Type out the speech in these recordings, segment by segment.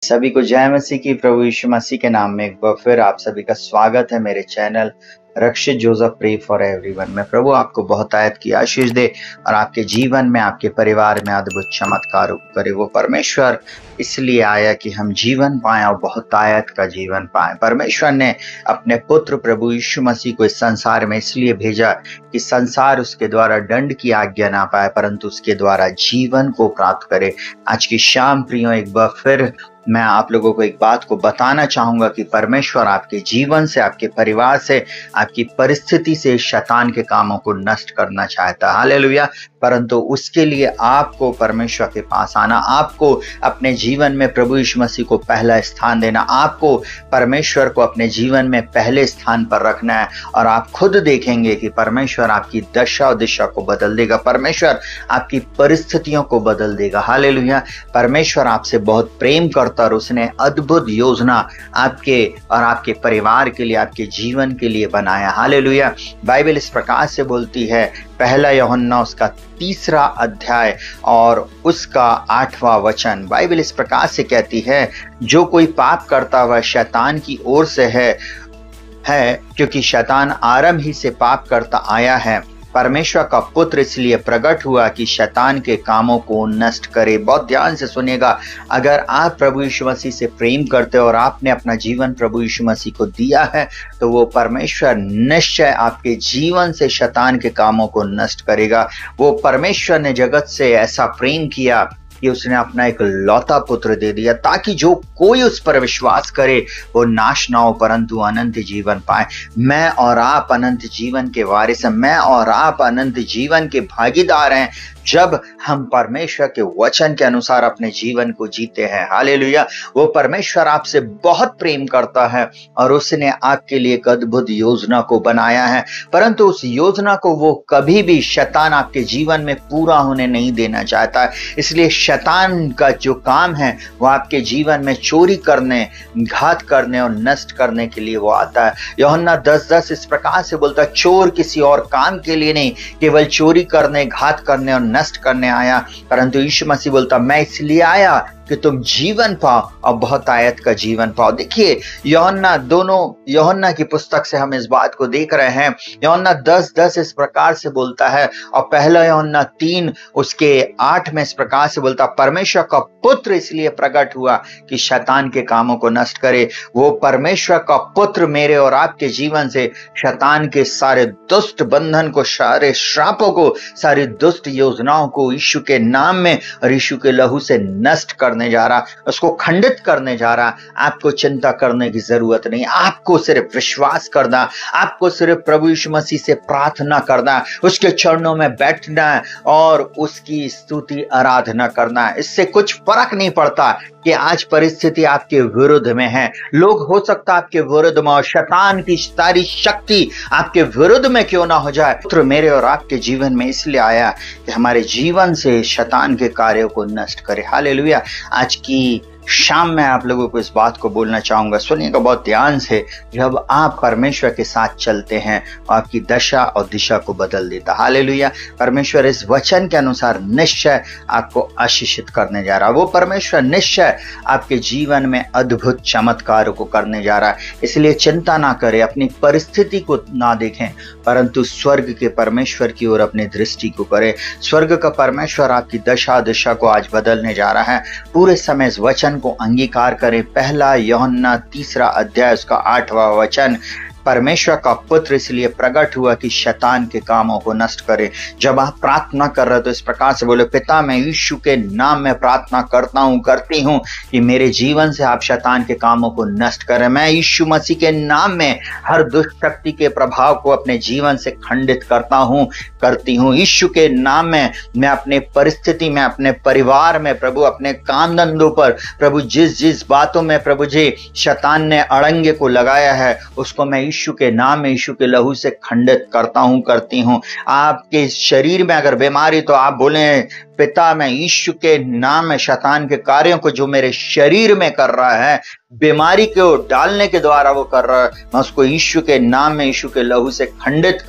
सभी को जय मसीह की। प्रभु यीशु मसीह के नाम में एक बार फिर आप सभी का स्वागत है मेरे channel Rakshit Joseph pray for everyone में। प्रभु आपको बहुत आयत की आशीष दे और आपके जीवन में, आपके परिवार में अद्भुत चमत्कार करे। वो परमेश्वर इसलिए आया कि हम जीवन पाएं और बहुत आयत का जीवन पाएं। परमेश्वर ने अपने पुत्र प्रभु यीशु मसीह को इस संसार में इसलिए भेजा कि संसार उसके द्वारा दंड की आज्ञा ना पाए, परंतु उसके द्वारा जीवन को प्राप्त करे। आज की शाम प्रियो, एक बार फिर मैं आप लोगों को एक बात को बताना चाहूंगा कि परमेश्वर आपके जीवन से, आपके परिवार से, आपकी परिस्थिति से शैतान के कामों को नष्ट करना चाहता है। हालेलुया। परंतु उसके लिए आपको परमेश्वर के पास आना, आपको अपने जीवन में प्रभु यीशु मसीह को पहला स्थान देना, आपको परमेश्वर को अपने जीवन में पहले स्थान पर रखना है। और आप खुद देखेंगे कि परमेश्वर आपकी दशा और दिशा को बदल देगा, परमेश्वर आपकी परिस्थितियों को बदल देगा। हालेलुया। परमेश्वर आपसे बहुत प्रेम करता और उसने अद्भुत योजना आपके और आपके परिवार के लिए, आपके जीवन के लिए बनाया। हालेलुया। बाइबल इस प्रकार से बोलती है, पहला यूहन्ना उसका 3 अध्याय और उसका 8वां वचन। बाइबल इस प्रकार से कहती है, जो कोई पाप करता हुआ शैतान की ओर से है क्योंकि शैतान आरंभ ही से पाप करता आया है। परमेश्वर का पुत्र इसलिए प्रकट हुआ कि शैतान के कामों को नष्ट करे। बहुत ध्यान से सुनिएगा। अगर आप प्रभु यीशु मसीह से प्रेम करते हो और आपने अपना जीवन प्रभु यीशु मसीह को दिया है, तो वो परमेश्वर निश्चय आपके जीवन से शैतान के कामों को नष्ट करेगा। वो परमेश्वर ने जगत से ऐसा प्रेम किया कि उसने अपना एक लौता पुत्र दे दिया, ताकि जो कोई उस पर विश्वास करे वो नाश ना हो परंतु अनंत जीवन पाए। मैं और आप अनंत जीवन के वारिस हैं, मैं और आप अनंत जीवन के भागीदार हैं जब हम परमेश्वर के वचन के अनुसार अपने जीवन को जीते हैं। हालेलुया। वो परमेश्वर आपसे बहुत प्रेम करता है और उसने आपके लिए एक अद्भुत योजना को बनाया है, परंतु उस योजना को वो कभी भी शैतान आपके जीवन में पूरा होने नहीं देना चाहता। इसलिए शैतान का जो काम है वो आपके जीवन में चोरी करने, घात करने और नष्ट करने के लिए वो आता है। यूहन्ना 10:10 इस प्रकार से बोलता है, चोर किसी और काम के लिए नहीं, केवल चोरी करने, घात करने और नष्ट करने आया। परंतु यीशु मसीह बोलता, मैं इसलिए आया कि तुम जीवन पाओ और बहुत आयत का जीवन पाओ। देखिए, यूहन्ना की पुस्तक से हम इस बात को देख रहे हैं। यूहन्ना 10:10 इस प्रकार से बोलता है और पहला यूहन्ना 3 उसके 8 में इस प्रकार से बोलता, परमेश्वर का पुत्र इसलिए प्रकट हुआ कि शैतान के कामों को नष्ट करे। वो परमेश्वर का पुत्र मेरे और आपके जीवन से शैतान के सारे दुष्ट बंधन को, सारे श्रापों को, सारी दुष्ट योजनाओं को यीशु के नाम में और यीशु के लहू से नष्ट करने जा रहा, उसको खंडित करने जा रहा। आपको चिंता करने की जरूरत नहीं, आपको सिर्फ विश्वास करना, आपको सिर्फ प्रभु यीशु मसीह से प्रार्थना करना, उसके चरणों में बैठना और उसकी स्तुति आराधना करना। इससे कुछ फर्क नहीं पड़ता कि आज परिस्थिति आपके विरुद्ध में है। लोग हो सकता आपके विरुद्ध में, और शैतान की सारी शक्ति आपके विरुद्ध में क्यों ना हो जाए। पुत्र मेरे और आपके जीवन में इसलिए आया कि हमारे जीवन से शैतान के कार्यों को नष्ट करे। हालेलुया। आज की शाम में आप लोगों को इस बात को बोलना चाहूंगा, सुनिएगा बहुत ध्यान से। जब आप परमेश्वर के साथ चलते हैं, आपकी दशा और दिशा को बदल देता। हालेलुया। परमेश्वर इस वचन के अनुसार निश्चय आपको आशीषित करने जा रहा है। वो परमेश्वर निश्चय आपके जीवन में अद्भुत चमत्कारों को करने जा रहा है। इसलिए चिंता ना करें, अपनी परिस्थिति को ना देखें, परंतु स्वर्ग के परमेश्वर की ओर अपनी दृष्टि को करें। स्वर्ग का परमेश्वर आपकी दशा दिशा को आज बदलने जा रहा है। पूरे समय इस वचन को अंगीकार करें। पहला यूहन्ना 3 अध्याय उसका 8वां वचन, परमेश्वर का पुत्र इसलिए प्रकट हुआ कि शैतान के कामों को नष्ट करे। जब आप प्रार्थना कर रहे हो तो इस प्रकार से बोले, पिता मैं यीशु के नाम में प्रार्थना करती हूँ कि मेरे जीवन से आप शैतान के कामों को नष्ट करें। मैं यीशु मसीह के नाम में हर दुष्ट शक्ति के प्रभाव को अपने जीवन से खंडित करती हूँ। यीशु के नाम में मैं अपने परिस्थिति में, अपने परिवार में प्रभु, अपने काम धंधों पर प्रभु, जिस बातों में प्रभु जी शैतान ने अड़ंगे को लगाया है, उसको मैं यीशु के नाम में, यीशु के लहू से खंडित करती हूँ। आपके शरीर में अगर बीमारी, तो आप बोले, पिता मैं यीशु के नाम में शैतान के कार्यों को जो मेरे शरीर में कर रहा है, बीमारी को डालने के द्वारा वो कर रहा है, मैं उसको यीशु के नाम में, यीशु के लहू से खंडित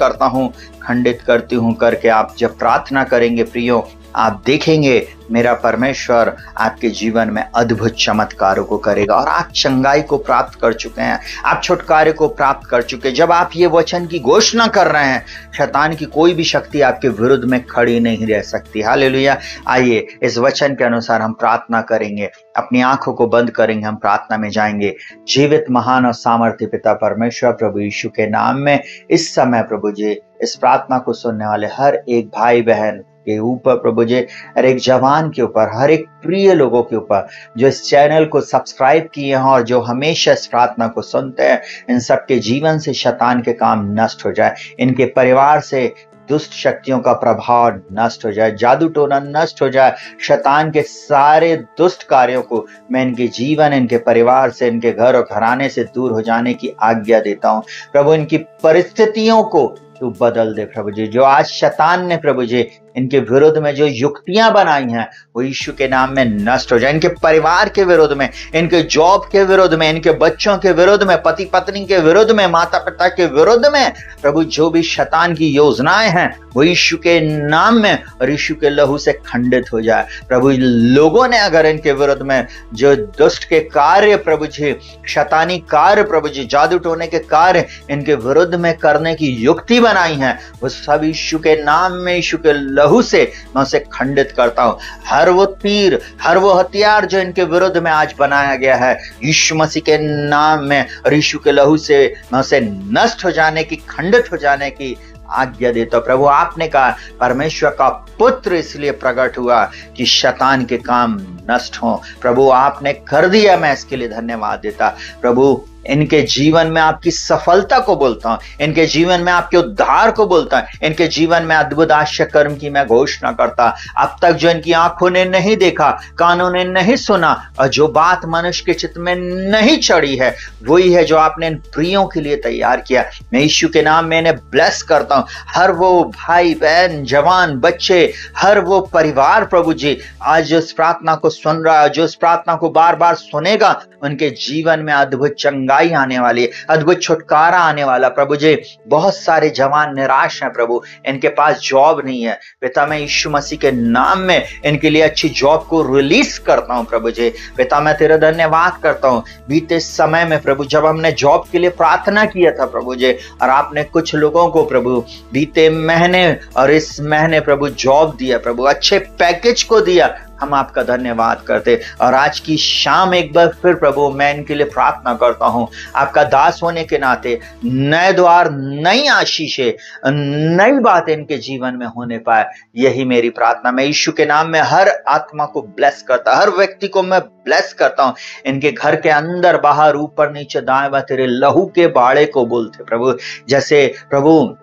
करती हूँ करके आप जब प्रार्थना करेंगे प्रियो, आप देखेंगे मेरा परमेश्वर आपके जीवन में अद्भुत चमत्कारों को करेगा। और आप चंगाई को प्राप्त कर चुके हैं, आप छुटकारे को प्राप्त कर चुके हैं। जब आप ये वचन की घोषणा कर रहे हैं, शैतान की कोई भी शक्ति आपके विरुद्ध में खड़ी नहीं रह सकती। हालेलुया। आइए इस वचन के अनुसार हम प्रार्थना करेंगे, अपनी आंखों को बंद करेंगे, हम प्रार्थना में जाएंगे। जीवित महान और सामर्थ्य पिता परमेश्वर प्रभु यीशु के नाम में इस समय प्रभु जी इस प्रार्थना को सुनने वाले हर एक भाई बहन के ऊपर प्रभु जी, हर एक जवान के ऊपर, हर एक प्रिय लोगों के ऊपर जो इस चैनल को सब्सक्राइब किए हैं और जो हमेशा इस प्रार्थना को सुनते हैं, इन सबके जीवन से शैतान के काम नष्ट हो जाए, इनके परिवार से दुष्ट शक्तियों का प्रभाव नष्ट हो जाए, जादू टोना नष्ट हो जाए, शैतान के सारे दुष्ट कार्यों को मैं इनके जीवन, इनके परिवार से, इनके घर और घराने से दूर हो जाने की आज्ञा देता हूं। प्रभु इनकी परिस्थितियों को तू बदल दे प्रभु जी। जो आज शैतान ने प्रभु जी इनके विरोध में जो युक्तियां बनाई हैं वो यीशु के नाम में नष्ट हो जाए। इनके परिवार के विरोध में, इनके जॉब के विरोध में, इनके बच्चों के विरोध में, पति पत्नी के विरोध में, माता पिता के विरोध में प्रभु जो भी शैतान की योजनाएं हैं वो यीशु के नाम में और यीशु के लहू से खंडित हो जाए। प्रभु लोगों ने अगर इनके विरोध में जो दुष्ट के कार्य प्रभु जी, शैतानी कार्य प्रभु जी, जादू टोने के कार्य इनके विरुद्ध में करने की युक्ति बनाई है, वो सब यीशु के नाम में, यीशु के लहू से मैं उसे खंडित करता हूं। हर वो तीर, हर वो हथियार जो इनके विरुद्ध में आज बनाया गया है, यीशु मसीह के नाम में और यीशु के लहू से मैं उसे नष्ट हो जाने की, खंडित हो जाने की आज्ञा देता। प्रभु आपने कहा परमेश्वर का पुत्र इसलिए प्रकट हुआ कि शैतान के काम नष्ट हो। प्रभु आपने कर दिया, मैं इसके लिए धन्यवाद देता। प्रभु इनके जीवन में आपकी सफलता को बोलता हूं, इनके जीवन में आपके उद्धार को बोलता हूं, इनके जीवन में अद्भुत आश्चर्य कर्म की मैं घोषणा करता। अब तक जो इनकी आंखों ने नहीं देखा, कानों ने नहीं सुना और जो बात मनुष्य के चित्त में नहीं चढ़ी है, वही है जो आपने इन प्रियों के लिए तैयार किया। मैं यीशु के नाम में इन्हें ब्लेस करता हूं। हर वो भाई बहन, जवान, बच्चे, हर वो परिवार प्रभु जी आज जो इस प्रार्थना को सुन रहा है, जो इस प्रार्थना को बार बार सुनेगा, उनके जीवन में अद्भुत चंगाई आने वाली है, अद्भुत छुटकारा आने वाला। प्रभु जी बहुत सारे जवान निराश हैं प्रभु, इनके पास जॉब नहीं है। पिता मैं यीशु मसीह के नाम में इनके लिए अच्छी जॉब को रिलीज करता हूं प्रभु जी। पिता मैं तेरा धन्यवाद करता हूं। बीते समय में प्रभु जब हमने जॉब के लिए प्रार्थना किया था प्रभु जी, और आपने कुछ लोगों को प्रभु बीते महीने और इस महीने प्रभु जॉब दिया प्रभु, अच्छे पैकेज को दिया, हम आपका धन्यवाद करते। और आज की शाम एक बार फिर प्रभु मैं इनके लिए प्रार्थना करता हूं, आपका दास होने के नाते नए द्वार, नई आशीषें, नई बात इनके जीवन में होने पाए, यही मेरी प्रार्थना। मैं यीशु के नाम में हर आत्मा को ब्लेस करता, हर व्यक्ति को मैं ब्लेस करता हूं। इनके घर के अंदर बाहर, ऊपर नीचे, दाएं बाएं तेरे लहू के बाड़े को बोलते प्रभु। जैसे प्रभु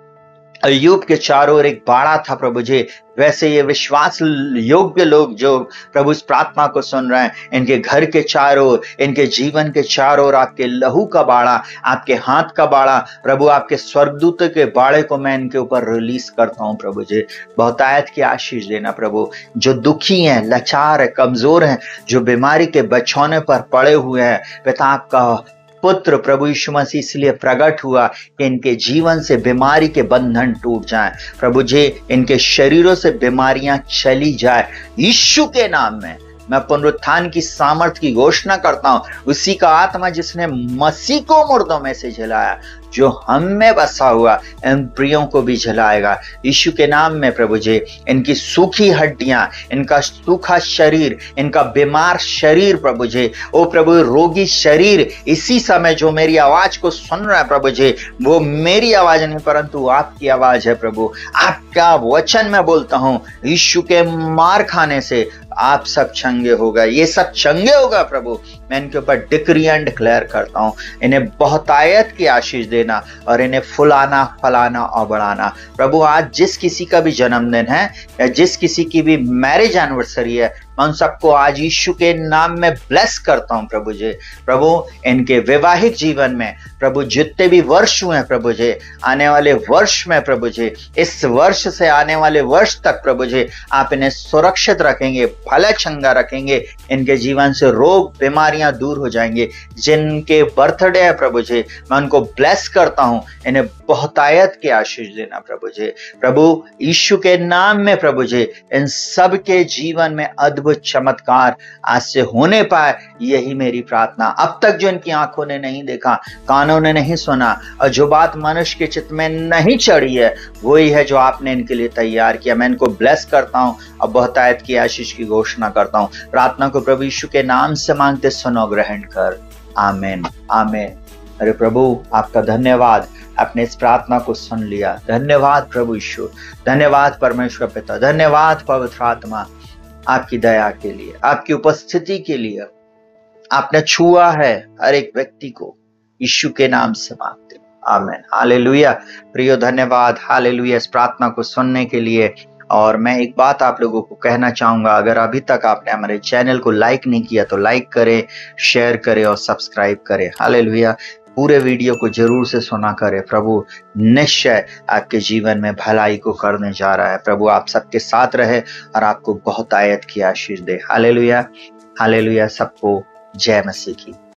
अय्यूब के चारों ओर एक बाड़ा था प्रभु जी, वैसे ये विश्वास योग्य लोग जो प्रभु इस प्रार्थना को सुन रहे हैं, इनके घर के चारों ओर, इनके जीवन के चारों ओर आपके लहू का बाड़ा, आपके हाथ का बाड़ा प्रभु, आपके स्वर्गदूत के बाड़े को मैं इनके ऊपर रिलीज करता हूं प्रभु जी। बहुतायत की आशीष देना प्रभु। जो दुखी हैं, लाचार है, कमजोर हैं, जो बीमारी के बछौने पर पड़े हुए हैं, पिता आपका पुत्र प्रभु यीशु मसीह इसलिए प्रकट हुआ कि इनके जीवन से बीमारी के बंधन टूट जाएं प्रभु जी, इनके शरीरों से बीमारियां चली जाए यीशु के नाम में। मैं पुनरुत्थान की सामर्थ्य की घोषणा करता हूं। उसी का आत्मा जिसने मसीह को मुर्दों में से जलाया, जो हम में बसा हुआ इन प्रियों को भी जलाएगा यीशु के नाम में प्रभु जी। इनकी सूखी हड्डियां, इनका सूखा शरीर, इनका बीमार शरीर प्रभु जी, ओ प्रभु रोगी शरीर, इसी समय जो मेरी आवाज को सुन रहा है प्रभु जी, वो मेरी आवाज नहीं परंतु आपकी आवाज है प्रभु। आपका वचन मैं बोलता हूं, यीशु के मार खाने से आप सब चंगे होगा, ये सब चंगे होगा प्रभु। मैं इनके ऊपर डिक्री एंड डिक्लेयर करता हूं, इन्हें बहुतायत की आशीष देना और इन्हें फुलाना, फलाना और बढ़ाना प्रभु। आज जिस किसी का भी जन्मदिन है या जिस किसी की भी मैरिज एनिवर्सरी है, मैं उन सबको आज यीशु के नाम में ब्लेस करता हूं प्रभु जी। प्रभु इनके वैवाहिक जीवन में प्रभु जितने भी वर्ष हुए हैं प्रभु जी, आने वाले वर्ष में प्रभु जी, इस वर्ष से आने वाले वर्ष तक प्रभु जी आप इन्हें सुरक्षित रखेंगे, भला चंगा रखेंगे, इनके जीवन से रोग बीमारियां दूर हो जाएंगे। जिनके बर्थडे है प्रभु जी, मैं उनको ब्लेस करता हूं, इन्हें बहुतायत की आशीष देना प्रभु जी। प्रभु यीशु के नाम में प्रभु जी इन सब के जीवन में अद्भुत चमत्कार आज से होने पाए, यही मेरी प्रार्थना। अब तक जो इनकी आंखों ने नहीं देखा, कानों ने नहीं सुना और जो बात मनुष्य के चित्त में नहीं चढ़ी है, वही है जो आपने इनके लिए तैयार किया। मैं इनको ब्लेस करता हूं और बहुतायत की आशीष की घोषणा करता हूं। प्रार्थना को प्रभु यीशु के नाम से मांगते सुनो, ग्रहण कर। आमीन आमीन। अरे प्रभु आपका धन्यवाद, आपने इस प्रार्थना को सुन लिया। धन्यवाद प्रभु यीशु, धन्यवाद परमेश्वर पिता, धन्यवाद पवित्र आत्मा आपकी दया के लिए, आपकी उपस्थिति के लिए। आपने छुआ है हर एक व्यक्ति को, यीशु के नाम से मांगते। आमीन हालेलुया। प्रियो धन्यवाद, हालेलुया इस प्रार्थना को सुनने के लिए। और मैं एक बात आप लोगों को कहना चाहूंगा, अगर अभी तक आपने हमारे चैनल को लाइक नहीं किया तो लाइक करें, शेयर करें और सब्सक्राइब करें। हालेलुया। पूरे वीडियो को जरूर से सुना करें। प्रभु निश्चय आपके जीवन में भलाई को करने जा रहा है। प्रभु आप सबके साथ रहे और आपको बहुतायत की आशीष दे। Hallelujah hallelujah. सबको जय मसीह की।